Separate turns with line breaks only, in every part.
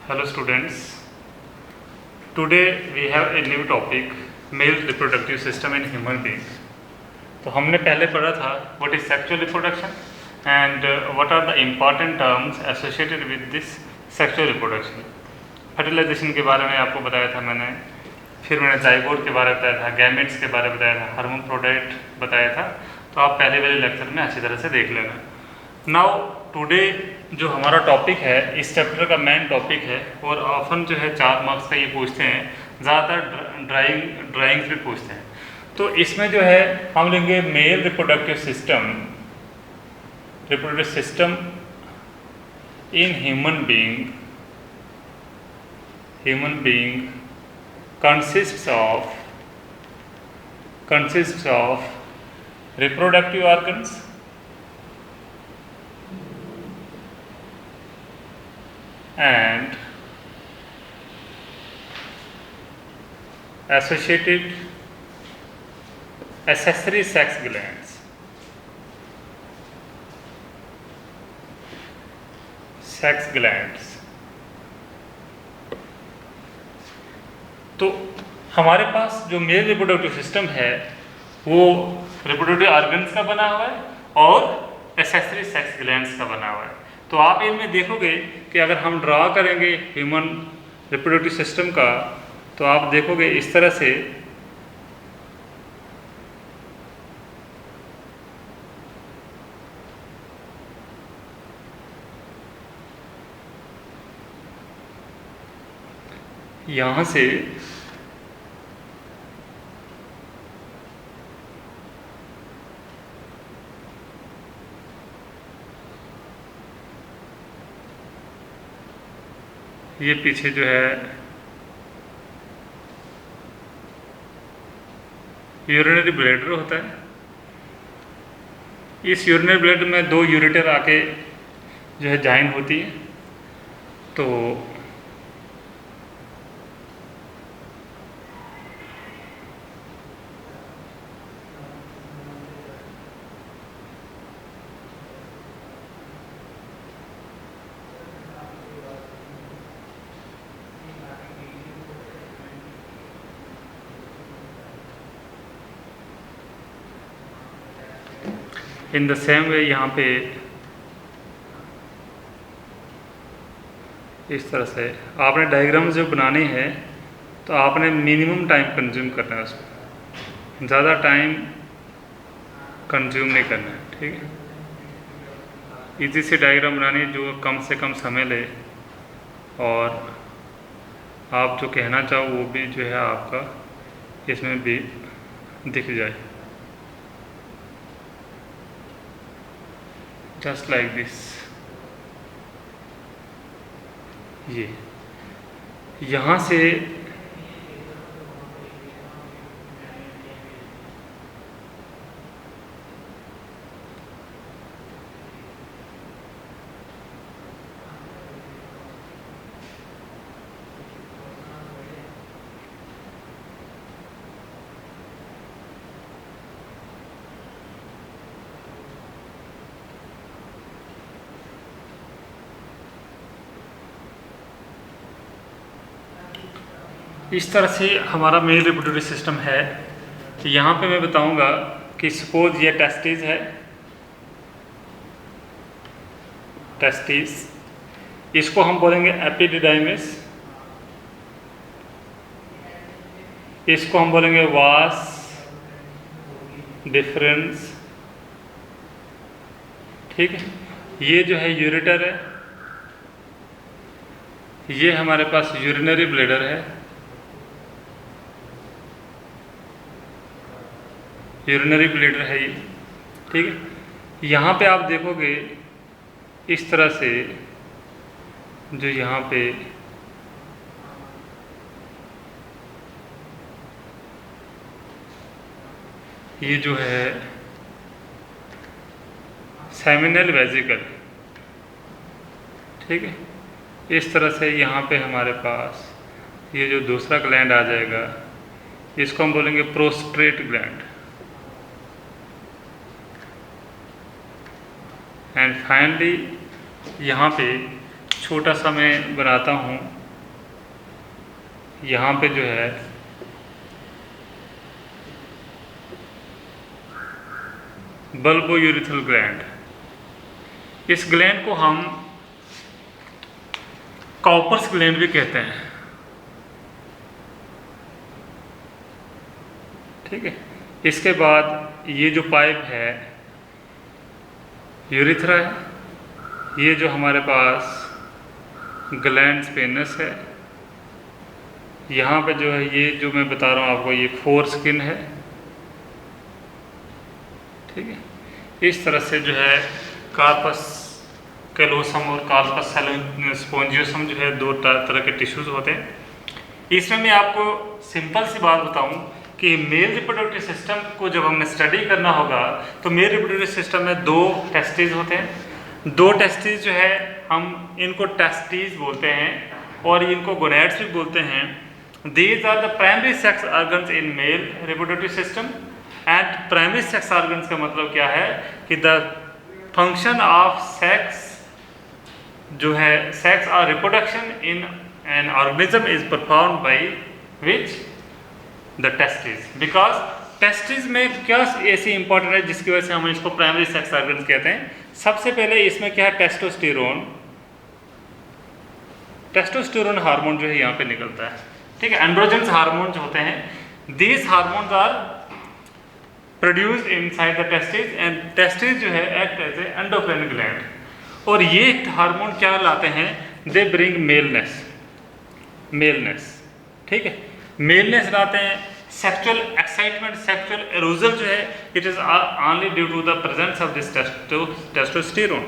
Hello students, today we have a new topic, male reproductive system in human beings. तो हमने पहले पढ़ा था what is sexual reproduction and what are the important terms associated with this sexual reproduction. Fertilisation के बारे में आपको बताया था मैंने, फिर मैंने जाइगोट के बारे में बताया था, गैमेट्स के बारे में बताया था, हर्माफ्रोडाइट बताया था. तो आप पहले वाले लेक्चर में अच्छी तरह से देख लेना. नाउ टुडे जो हमारा टॉपिक है, इस चैप्टर का मेन टॉपिक है और ऑफन जो है 4 मार्क्स का ये पूछते हैं, ज़्यादातर ड्राइंग्स भी पूछते हैं. तो इसमें जो है हम लेंगे mail reproductive system in human being consists of reproductive organs and associated accessory sex glands. तो हमारे पास जो मेल रिप्रोडक्टिव सिस्टम है वो रिप्रोडक्टिव ऑर्गन्स का बना हुआ है और एक्सेसरी सेक्स ग्लैंड्स का बना हुआ है. तो आप इनमें देखोगे कि अगर हम ड्रा करेंगे ह्यूमन रिप्रोडक्टिव सिस्टम का, तो आप देखोगे इस तरह से यहाँ से ये पीछे जो है यूरिनरी ब्लैडर होता है. इस यूरिनरी ब्लैडर में 2 यूरेटर आके जो है जॉइन होती है. तो इन द सेम वे यहाँ पे इस तरह से आपने डायग्राम जो बनाने हैं तो आपने मिनिमम टाइम कंज्यूम करना है, उसमें ज़्यादा टाइम कंज्यूम नहीं करना है. ठीक है, इजी से डायग्राम बनानी है जो कम से कम समय ले और आप जो कहना चाहो वो भी जो है आपका इसमें भी दिख जाए. Just like this. ये यहाँ से इस तरह से हमारा मेल रिप्रोडक्टिव सिस्टम है. तो यहाँ पे मैं बताऊंगा कि सपोज ये टेस्टिस है, टेस्टिस, इसको हम बोलेंगे एपिडिडाइमिस, इसको हम बोलेंगे वास डिफरेंस. ठीक है, ये जो है यूरेटर है, ये हमारे पास यूरिनरी ब्लैडर है, यूरिनरी ब्लैडर है ये. ठीक है, यहाँ पे आप देखोगे इस तरह से जो यहाँ पे ये जो है सेमिनल वेजिकल. ठीक है, इस तरह से यहाँ पे हमारे पास ये जो दूसरा ग्लैंड आ जाएगा, इसको हम बोलेंगे प्रोस्ट्रेट ग्लैंड. एंड फाइनली यहाँ पे छोटा सा मैं बनाता हूँ। यहाँ पे जो है बल्बोयूरिथ्रल ग्लैंड, इस ग्लैंड को हम कॉपर्स ग्लैंड भी कहते हैं, ठीक है। इसके बाद ये जो पाइप है यूरिथ्रा है, ये जो हमारे पास ग्लैंड्स पेनस है, यहाँ पे जो है ये जो मैं बता रहा हूँ आपको ये फोर स्किन है, ठीक है। इस तरह से जो है कार्पस कैलोसम और कार्पस स्पोंजियोसम जो है दो तरह के टिश्यूज होते हैं। इसमें मैं आपको सिंपल सी बात बताऊं कि मेल रिप्रोडक्टिव सिस्टम को जब हमें स्टडी करना होगा तो मेल रिप्रोडक्टिव सिस्टम में दो टेस्टिस होते हैं। दो टेस्टिस जो है हम इनको टेस्टिस बोलते हैं और इनको गोनैड्स भी बोलते हैं। These are the primary sex organs in male reproductive system. And primary sex organs का मतलब क्या है कि द फंक्शन ऑफ सेक्स जो है सेक्स और reproduction in an organism is performed by which the testis. Because testis में क्या ऐसी इंपॉर्टेंट है जिसकी वजह से हम इसको प्राइमरी सेक्स ऑर्गन्स कहते हैं। सबसे पहले इसमें क्या है, टेस्टोस्टेरोन, टेस्टोस्टेरोन हार्मोन जो है यहाँ पे निकलता है, ठीक है। एंड्रोजन्स हार्मोन जो होते हैं, these hormones are produced inside the testis and testis जो है act as a endocrine gland. और ये हार्मोन क्या लाते हैं, दे ब्रिंग मेलनेस, ठीक है, मेलनेस लाते हैं, सेक्सुअल एक्साइटमेंट, सेक्सुअल एरोजल जो है it is only due to the presence of this testosterone.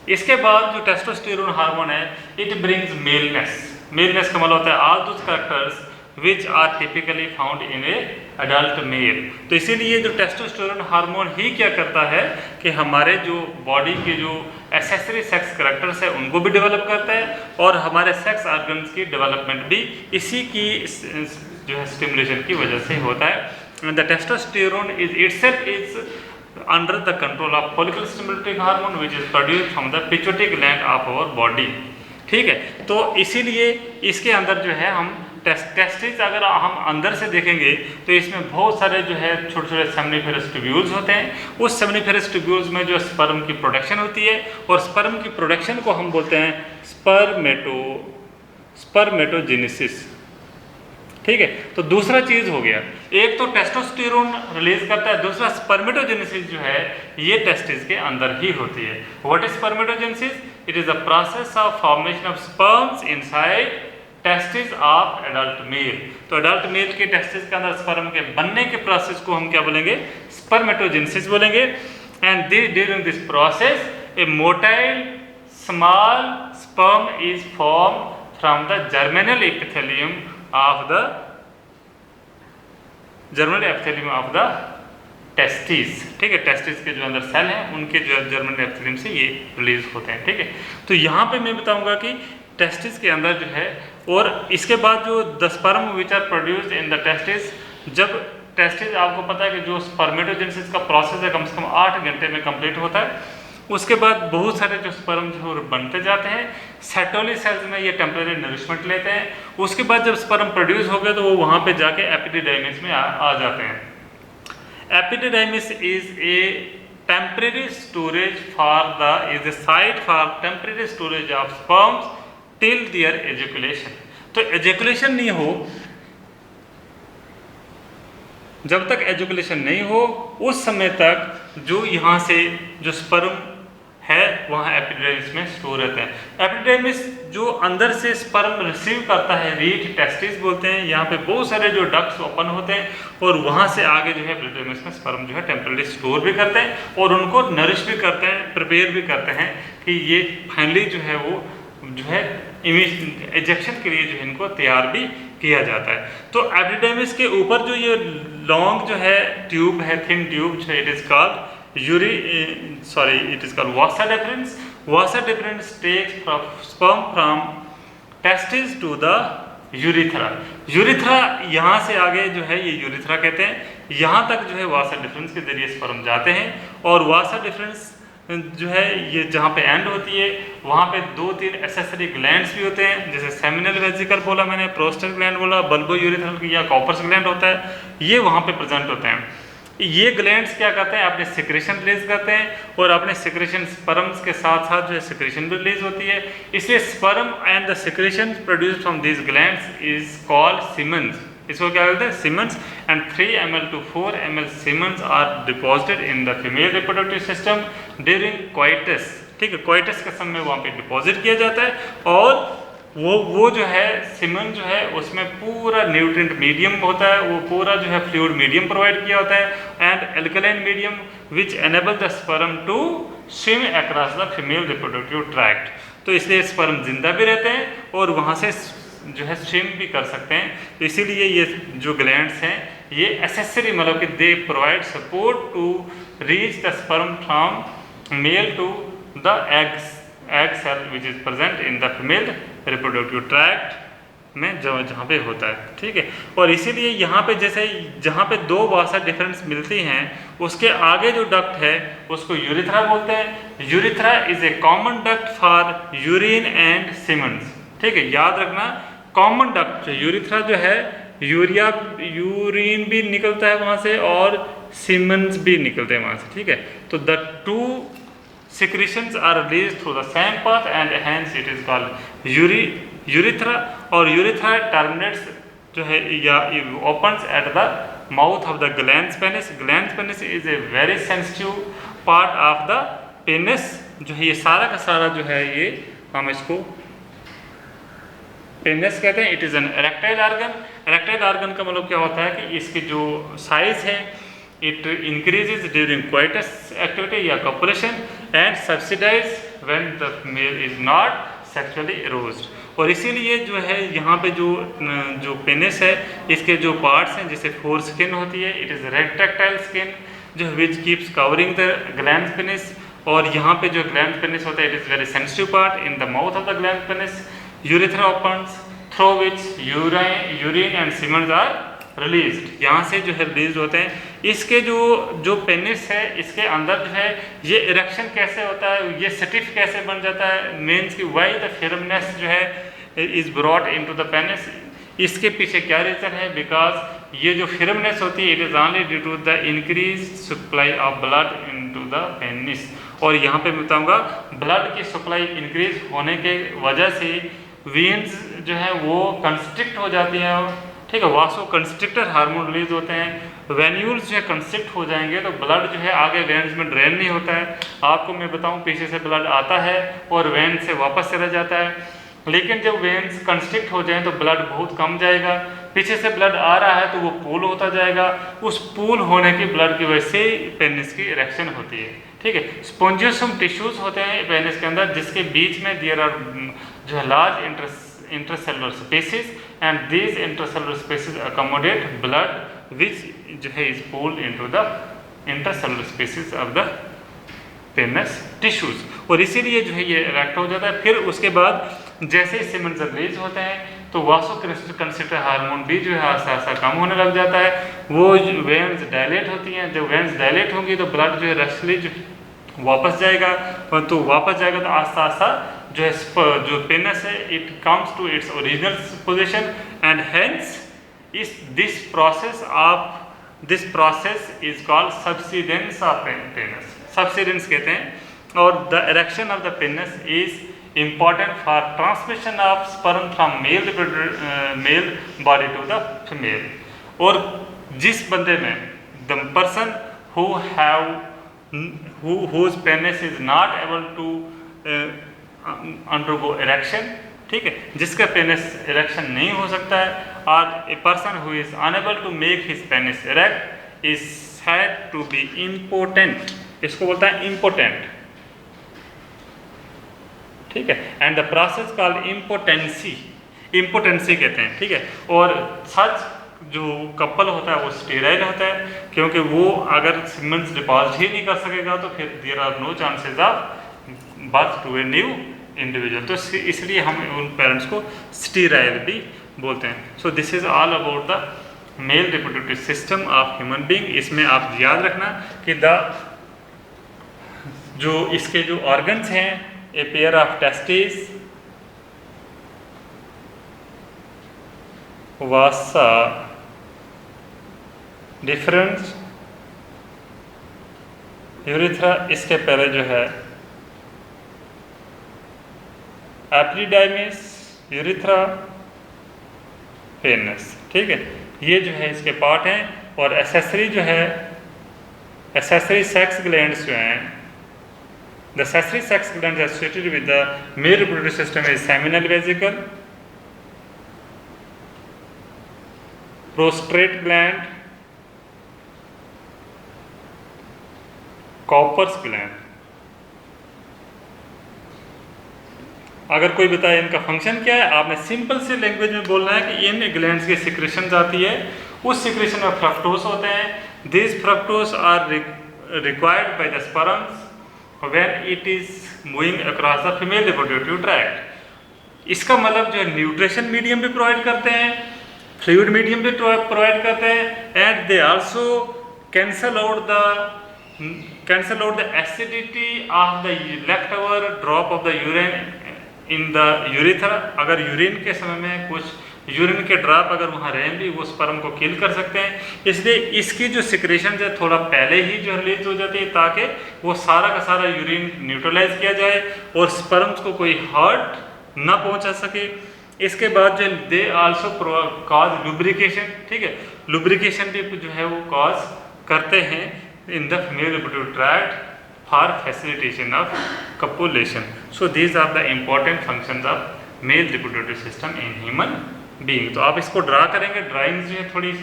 इसके बाद जो टेस्टोस्टेरोन हार्मोन है इट ब्रिंग्स मेलनेस। मेलनेस का मतलब होता है all those characters which are typically found in a adult male. तो इसीलिए जो टेस्टोस्टेरोन हार्मोन ही क्या करता है कि हमारे जो बॉडी के जो एसेसरी सेक्स कैरेक्टर्स है उनको भी डेवलप करता है और हमारे सेक्स ऑर्गन्स की डेवलपमेंट भी इसी की जो है स्टिमुलेशन की वजह से होता है। The testosterone is itself is under the control of follicle stimulating hormone which is produced from the pituitary gland of our body, ठीक है। तो इसीलिए इसके अंदर जो है हम टेस्टिस अगर हम अंदर से देखेंगे तो इसमें बहुत सारे जो है छोटे छोटे सेमिनिफेरस ट्यूब्यूल्स होते हैं। उस सेमिनिफेरस ट्यूब्यूल्स में जो स्पर्म की प्रोडक्शन होती है और स्पर्म की प्रोडक्शन को हम बोलते हैं स्पर्मेटोजेनेसिस, ठीक है। तो दूसरा चीज हो गया, एक तो टेस्टोस्टेरोन रिलीज करता है, दूसरा स्पर्मेटोजेनेसिस जो है ये टेस्टिस के अंदर ही होती है। What is spermatogenesis? It is the process of formation of sperms inside testis of adult mail. तो एडल्ट मेल के टेस्टिस के अंदर स्पर्म के बनने के प्रोसेस को हम क्या बोलेंगे, स्पर्मेटोजेनेसिस बोलेंगे। And during this process A motile small sperm is form from the germinal epithelium of the testis, ठीक है। टेस्टिस के जो अंदर सेल हैं उनके जो जर्मिनल एपिथेलियम से ये रिलीज होते हैं, ठीक है। तो यहाँ पे मैं बताऊंगा कि टेस्टिस के अंदर जो है और इसके बाद जो the sperm which are produced in the testis, जब टेस्टिस आपको पता है कि जो स्पर्मेटोजेनेसिस का प्रोसेस है कम से कम 8 घंटे में कंप्लीट होता है। उसके बाद बहुत सारे जो स्पर्म जो बनते जाते हैं, सेटोली सेल्स में ये टेम्परेरी नरिशमेंट लेते हैं। उसके बाद जब स्पर्म प्रोड्यूस हो गए तो वो वहाँ पे जाके एपिडिडाइमिस में आ जाते हैं। Epididymis is a temporary storage is the site for temporary storage of sperms till their ejaculation. तो एजुकुलेशन नहीं हो, जब तक एजुकुलेशन नहीं हो उस समय तक जो यहाँ से जो स्पर्म है वहाँ एपिडिडाइमिस में स्टोर रहते हैं। एपिडिडाइमिस जो अंदर से स्पर्म रिसीव करता है रीट टेस्टिस बोलते हैं। यहाँ पे बहुत सारे जो डक्ट्स ओपन होते हैं और वहाँ से आगे जो है एपिडिडाइमिस में स्पर्म जो है टेम्परेरी स्टोर भी करते हैं और उनको नरिश भी करते हैं, प्रिपेयर भी करते हैं कि ये फाइनली जो है वो जो है एजेक्शन के लिए जो है इनको तैयार भी किया जाता है। तो एपिडिडाइमिस के ऊपर जो ये लॉन्ग जो है ट्यूब है, थिन ट्यूब जो है it is called vasa deferens. Vasa deferens takes sperm from testis to the urethra. Urethra यहाँ से आगे जो है ये यूरिथ्रा कहते हैं। यहाँ तक जो है वासा डिफरेंस के जरिए स्पर्म जाते हैं और वासा डिफरेंस जो है ये जहाँ पे एंड होती है वहाँ पे 2-3 एसेसरी ग्लैंड्स भी होते हैं, जैसे सेमिनल वेसिकल बोला मैंने, प्रोस्टेट ग्लैंड बोला, बल्बो यूरिथ्रल या कॉपर्स ग्लैंड होता है, ये वहाँ पे प्रेजेंट होते हैं। ये ग्लैंड्स क्या करते हैं, अपने सिक्रेशन रिलीज करते हैं और अपने सिक्रेशन स्पर्म्स के साथ साथ जो है सिक्रेशन भी रिलीज होती है, इसलिए sperm and the secretion produced from these glands is called semen. इसको क्या कहते हैं, semen. And 3 ml to 4 ml semen are deposited in the female reproductive system during coitus. ठीक है, क्वाइटस के समय वहाँ पे डिपॉजिट किया जाता है और वो जो है सीमेन जो है उसमें पूरा न्यूट्रिएंट मीडियम होता है, वो पूरा जो है फ्लूइड मीडियम प्रोवाइड किया होता है and alkaline medium which enable the sperm to swim across the female reproductive tract. तो इसलिए स्पर्म जिंदा भी रहते हैं और वहाँ से जो है स्विम भी कर सकते हैं। तो इसीलिए ये जो ग्लैंड्स हैं ये एसेसरी, मतलब कि they provide support to reach the sperm from male to the egg cell which is present in the female reproductive tract में जहाँ पे होता है। ठीक है, और इसीलिए यहाँ पे जैसे जहाँ पे 2 वासा डिफरेंस मिलती हैं उसके आगे जो डक्ट है उसको यूरिथ्रा बोलते हैं। Urethra is a common duct for urine and siemens. ठीक है, याद रखना कॉमन डक्ट यूरिथ्रा जो है यूरिन भी निकलता है वहाँ से और सीमेंस भी निकलते हैं वहाँ से। ठीक है, तो the 2 secretions are released through the same path and hence it is called urethra। और urethra terminates जो है या opens at the mouth of the glans penis। glans penis is a very sensitive part of the penis। जो है ये सारा का सारा जो है ये हम इसको पेनिस कहते हैं। It is an erectile organ। erectile organ का मतलब क्या होता है कि इसकी जो साइज है it increases during coitus activity या copulation and subsidies when the male is not sexually aroused। और इसीलिए जो है यहाँ पे जो पेनिस है इसके जो पार्ट्स हैं जैसे फोर स्किन होती है, इट इज़ रेक्टेक्टाइल स्किन जो which keeps covering the glans penis. और यहाँ पे जो ग्लैंड पेनिस होता है it is very sensitive part in the mouth of the glans penis. Urethra opens through which urine and semen are released. यहाँ से जो है रिलीज होते हैं। इसके जो पेनिस है इसके अंदर जो है ये इरेक्शन कैसे होता है, ये स्टिफ कैसे बन जाता है, मीन्स कि वाई द फिरमनेस जो है is brought into the penis. इसके पीछे क्या रीज़न है, बिकॉज ये जो फिरमनेस होती है it is only due to the increase supply of blood into the penis. और यहाँ पे मैं बताऊँगा ब्लड की सप्लाई इंक्रीज होने के वजह से वेन्स जो है वो कंस्ट्रिक्ट हो जाती हैं। ठीक है, वासो कंस्ट्रिक्टर हार्मोन रिलीज होते हैं। वेन्यूल्स जो है कंस्ट्रिक्ट हो जाएंगे तो ब्लड जो है आगे वेन्स में ड्रेन नहीं होता है। आपको मैं बताऊं पीछे से ब्लड आता है और वेन से वापस चला जाता है, लेकिन जब वेन्स कंस्ट्रिक्ट हो जाएं तो ब्लड बहुत कम जाएगा। पीछे से ब्लड आ रहा है तो वो पूल होता जाएगा, उस पूल होने की ब्लड की वजह से पेनिस की इरेक्शन होती है। ठीक है, स्पॉन्जियोसम टिश्यूज होते हैं पेनिस के अंदर जिसके बीच में देयर आर जो है large intercellular spaces and these intercellular spaces accommodate blood which जो है is pulled into the intercellular spaces of the penis tissues. और इसीलिए जो है ये इरेक्ट हो जाता है। फिर उसके बाद जैसे ही सीमेंस रिलीज होते हैं तो वासो कंस्ट्रिक्टर हार्मोन भी जो है आस्ता आस्ता कम होने लग जाता है। वो वेन्स डायलेट होती हैं, जब वेन्स डायलेट होंगी तो ब्लड जो है रशली जो वापस जाएगा, तो वापस जाएगा तो आस्ता आस्ता जो है जो पेनिस है it comes to its original position and hence this process is called subsidence of penis. Subsidence कहते हैं। और the erection of the penis is important for transmission of sperm from male body to the female। और जिस बंदे में the person whose penis is not able to undergo erection, ठीक है, जिसका पेनिस इरेक्शन नहीं हो सकता है, और a person who is unable to make his penis erect is said to be impotent। इसको बोलता है impotent, ठीक है। And the process called impotency कहते हैं, ठीक है। और सच जो कपल होता है वो स्टेराइल होता है, क्योंकि वो अगर सीमेंस डिपॉजिट ही नहीं कर सकेगा तो फिर there are no chances of birth to a new individual. तो इसलिए हम उन पेरेंट्स को स्टेराइल भी बोलते हैं। सो this is all about the male reproductive system of human being. इसमें आप याद रखना कि द जो इसके जो ऑर्गन्स हैं, a pair of testis, Vasa difference, urethra, इसके पहले जो है एपिडिडाइमिस, यूरिथ्रा, पेनिस। ठीक है, ये जो है इसके पार्ट हैं। और एसेसरी जो है, एसेसरी सेक्स ग्लैंड्स जो हैं, the accessory sex glands associated with the male reproductive system is seminal vesicle, prostate gland, Cowper's gland. अगर कोई बताए इनका फंक्शन क्या है, आपने सिंपल सी लैंग्वेज में बोलना है कि इन ग्लैंड्स की सिक्रेशंस आती है, उस सिक्रेशन में फ्रक्टोज होते हैं। This fructose are required by the sperms when it is moving across the female reproductive tract. इसका मतलब जो है न्यूट्रिशन मीडियम भी प्रोवाइड करते हैं, फ्लूइड मीडियम भी प्रोवाइड करते हैं, and they also cancel out the acidity of the left over drop of the urine in the urethra. अगर यूरिन के समय में कुछ यूरिन के ड्रॉप अगर वहाँ रहें भी, वो स्पर्म को किल कर सकते हैं। इसलिए इसकी जो सिक्रेशन है थोड़ा पहले ही जो रिलीज हो जाती है, ताकि वो सारा का सारा यूरिन न्यूट्रलाइज किया जाए और स्पर्म्स को कोई हर्ट ना पहुँचा सके। इसके बाद जो दे आल्सो कॉज लुब्रिकेशन। ठीक है, लुब्रिकेशन भी जो है वो कॉज करते हैं इन the female reproductive tract for facilitation of copulation. So these are the important functions of male reproductive system in human being. तो आप इसको ड्रा करेंगे, ड्राइंग्स जो है थोड़ी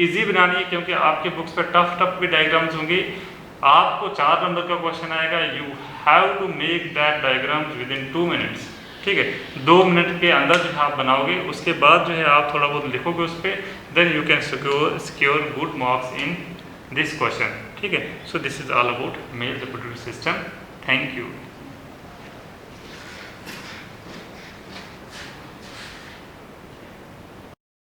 इजी बनानी है, क्योंकि आपके बुक्स पे टफ भी डायग्राम्स होंगे। आपको 4 नंबर का क्वेश्चन आएगा, you have to make that diagrams within 2 minutes. ठीक है, 2 मिनट के अंदर जो है आप बनाओगे, उसके बाद जो है आप थोड़ा बहुत लिखोगे उस पर, then you can secure good marks in this question. ठीक है, so this is all about male reproductive system. Thank you.